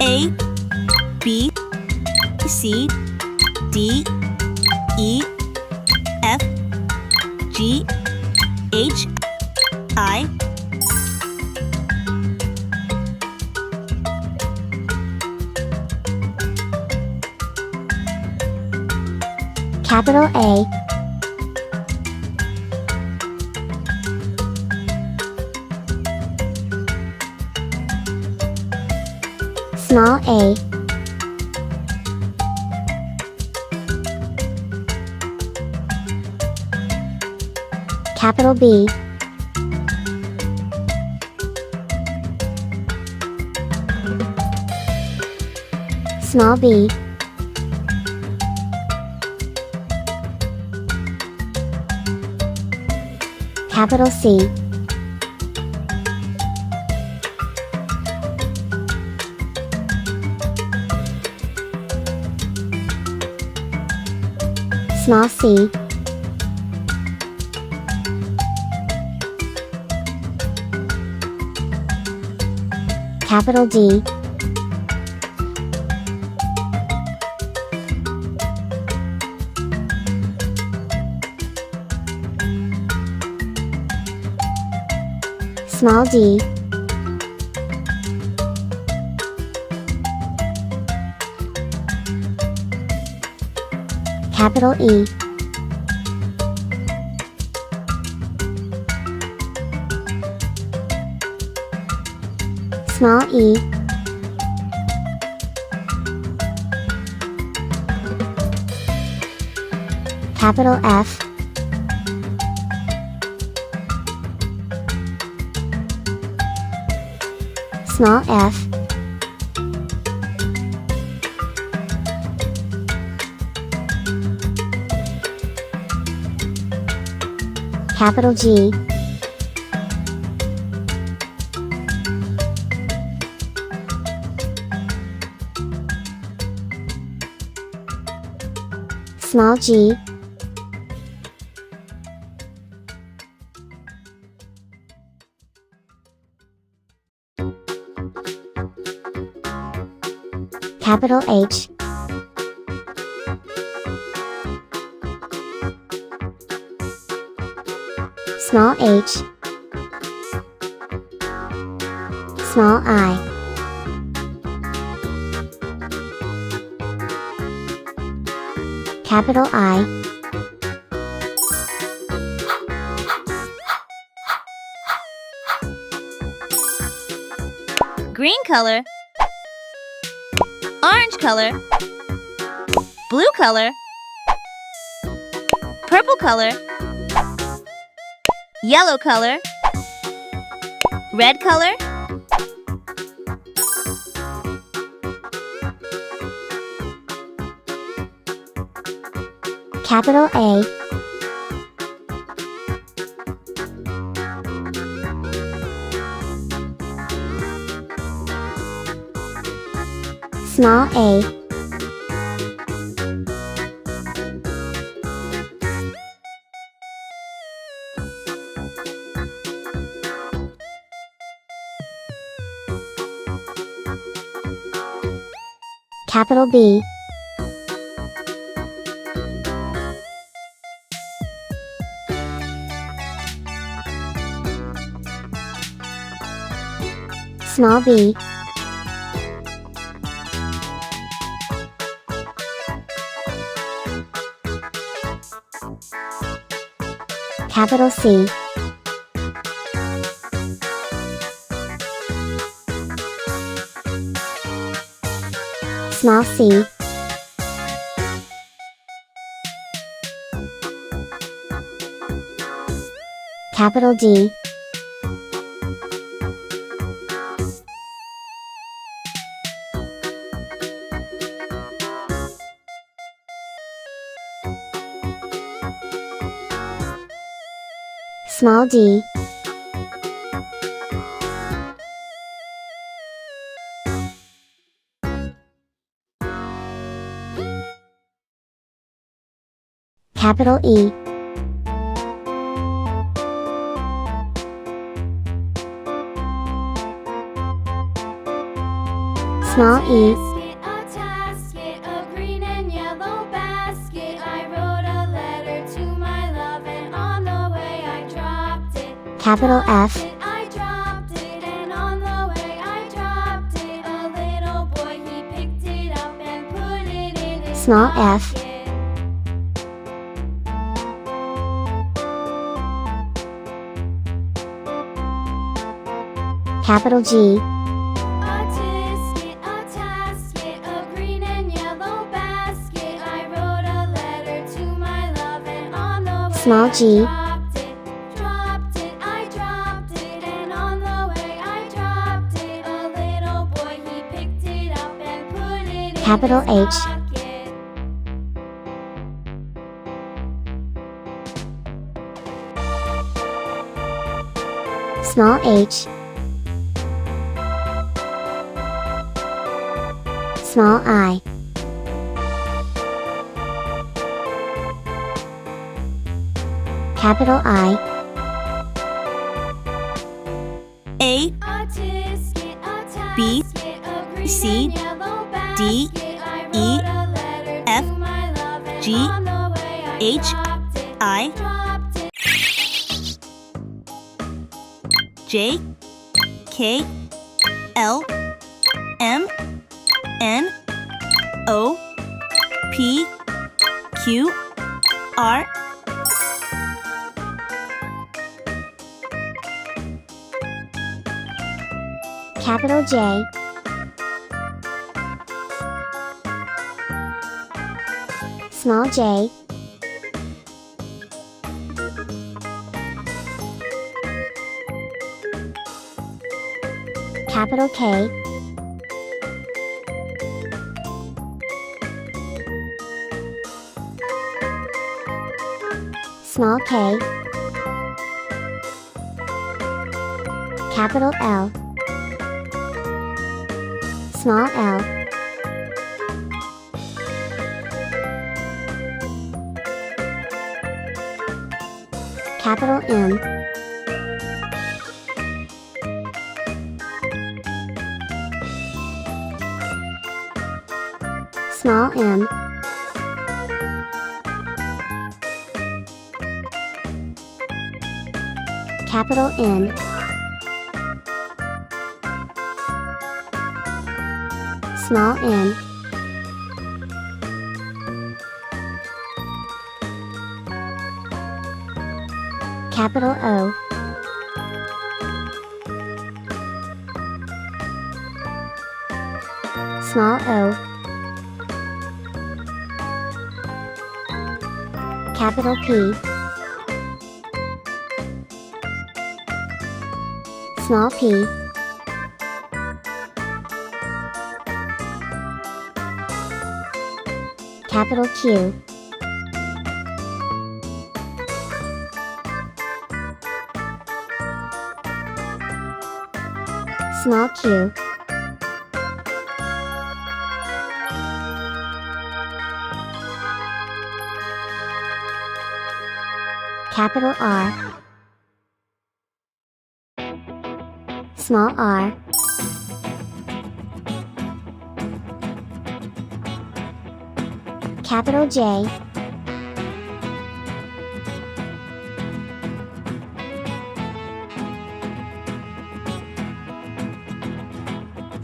A, B, C, D, E, F, G, H, I. Capital A, small a, capital B, small b, capital C, small c, capital D, small d, capital E, small e, capital F, small f, capital G, small g, capital H, small h, small I, capital I, Green color, orange color, blue color, purple color, yellow color, red color, capital A, small a, capital B, small b, capital C, small c, capital D, small d, capital E, Small e. A tasket, a green and yellow basket. I wrote a letter to my love, and on the way I dropped it. Capital F. I dropped it, and on the way I dropped it. A little boy, he picked it up and put it in his Small f. pocket. Capital G. A tasket, a green and yellow basket. I wrote a letter to my love, and on the way Small g. I dropped it, I dropped it, and on the way I dropped it. A little boy, he picked it up and put it in Capital his H. pocket. Small h. Small I. Capital I. A, A tisket, a B, tasket, a green C, and yellow D, basket. I E, wrote a letter F, to my love, and G, on the way I H, dropped it, I, dropped it. J, K, L, M, N, O, P, Q, R, Capital J. Small j. Capital K. Small k. Capital L. Small l. Capital M. Small m. Capital N. Small n. Capital O. Small o. Capital P. Small p. Capital Q. Small q. Capital R. Small r. Capital J.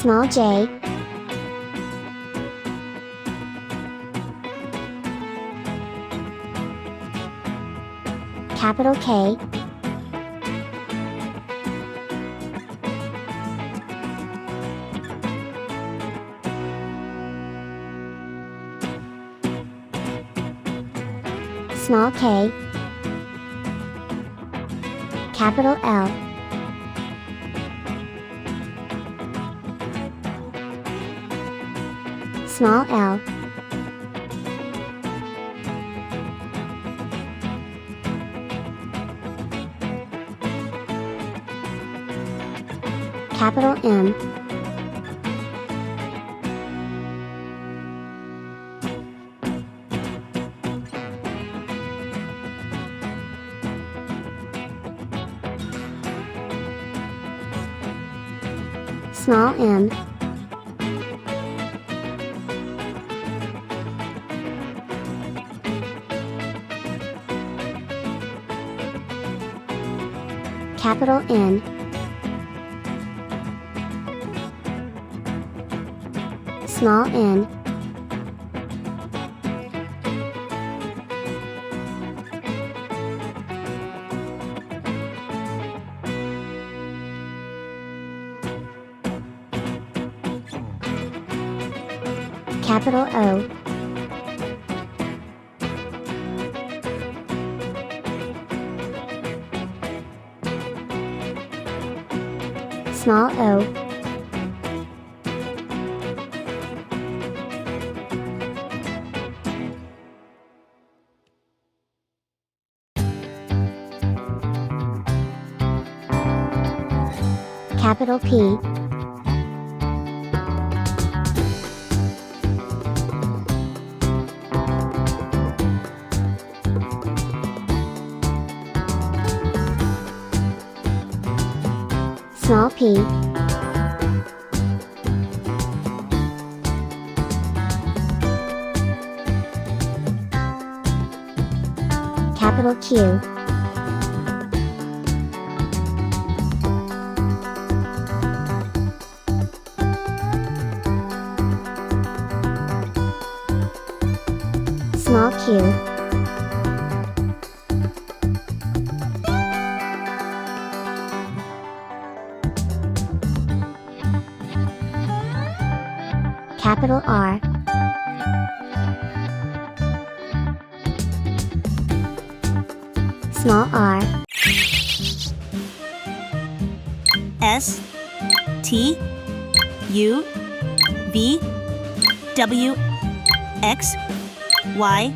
Small j. Capital K. Small k. Capital L. Small l. Capital M. Small m. capital N, small n, capital O, small o, capital P, small p, capital Q, small q, capital R, small r, S T U V W X Y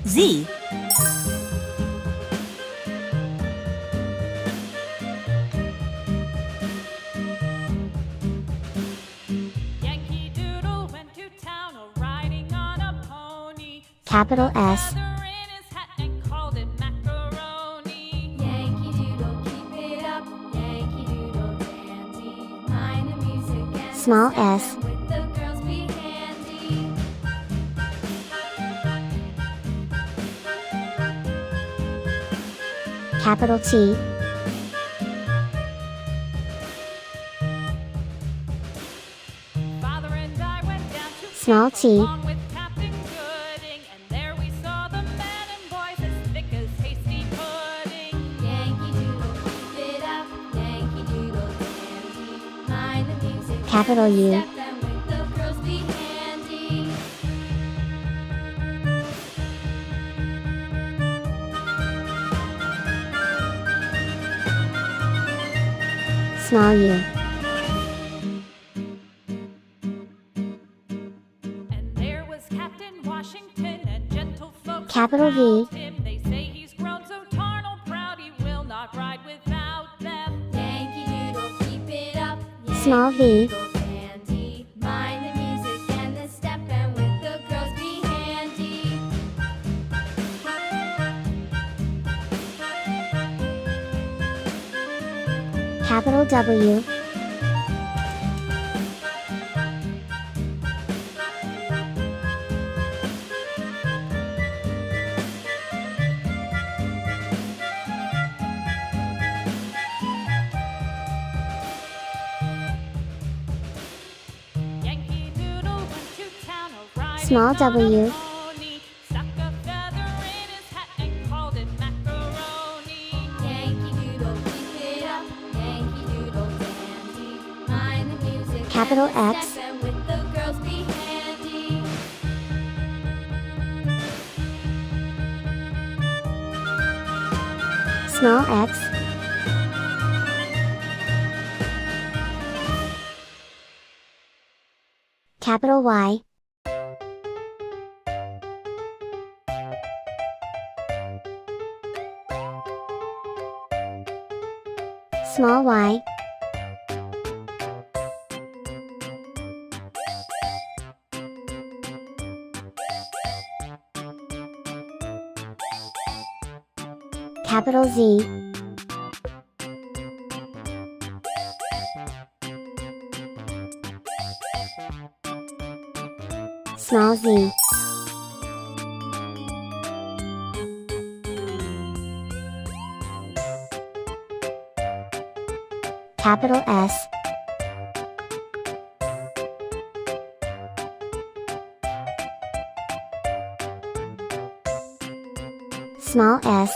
Z. Yankee Doodle went to town riding on a pony. capital S, Feather in his hat and called it macaroni. Yankee Doodle, keep it up. Yankee Doodle dandy. Mind the music and small the s, step, and with the girls be handy. capital T, Father and I went down to small camp t, along with Captain Gooding, and there we saw the men and boys as thick as hasty pudding. Yankee Doodle, keep it up. Yankee Doodle dandy. Mind the music capital and U, step, and with the girls be handy. small u, And there was Captain Washington and gentlefolk capital V, around him. They say he's grown so tarnal proud he will not ride without them. Yankee Doodle, keep it up. small v, Yankee Doodle dandy. Mind the music and the step, and with the girls be handy. capital W, Yankee Doodle went to town riding small on a w, pony. Stuck a feather in his hat and called it macaroni. Yankee Doodle, keep it up. Yankee Doodle dandy. Mind the music capital and the X, step, and with the girls be handy. small x, capital Y, small y, capital Z, small z, capital S, small s,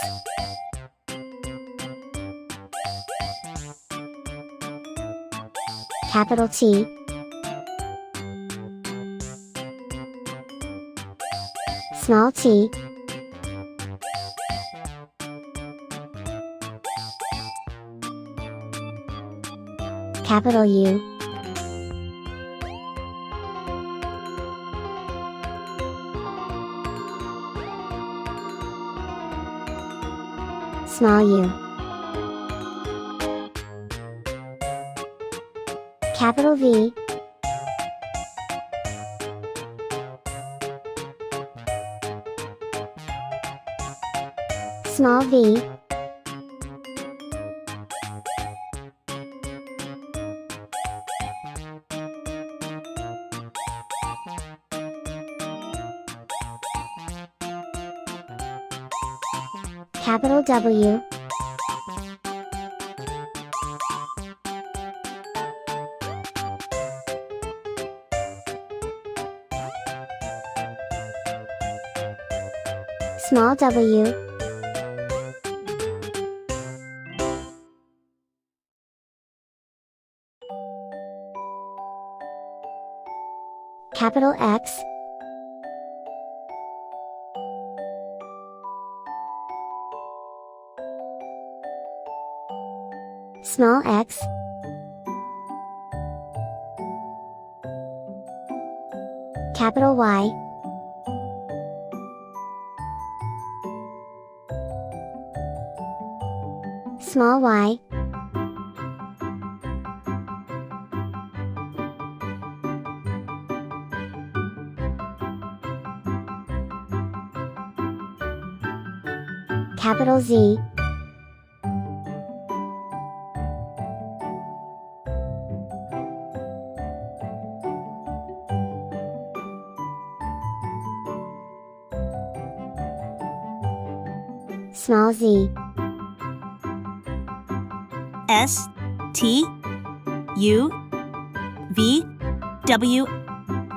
capital T, small t, capital U, small u, capital V, small v, capital W, small w, capital X, small x, capital Y, small y, capital Z, small z, S T U V W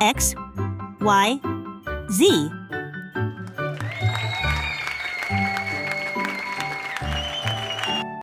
X Y Z.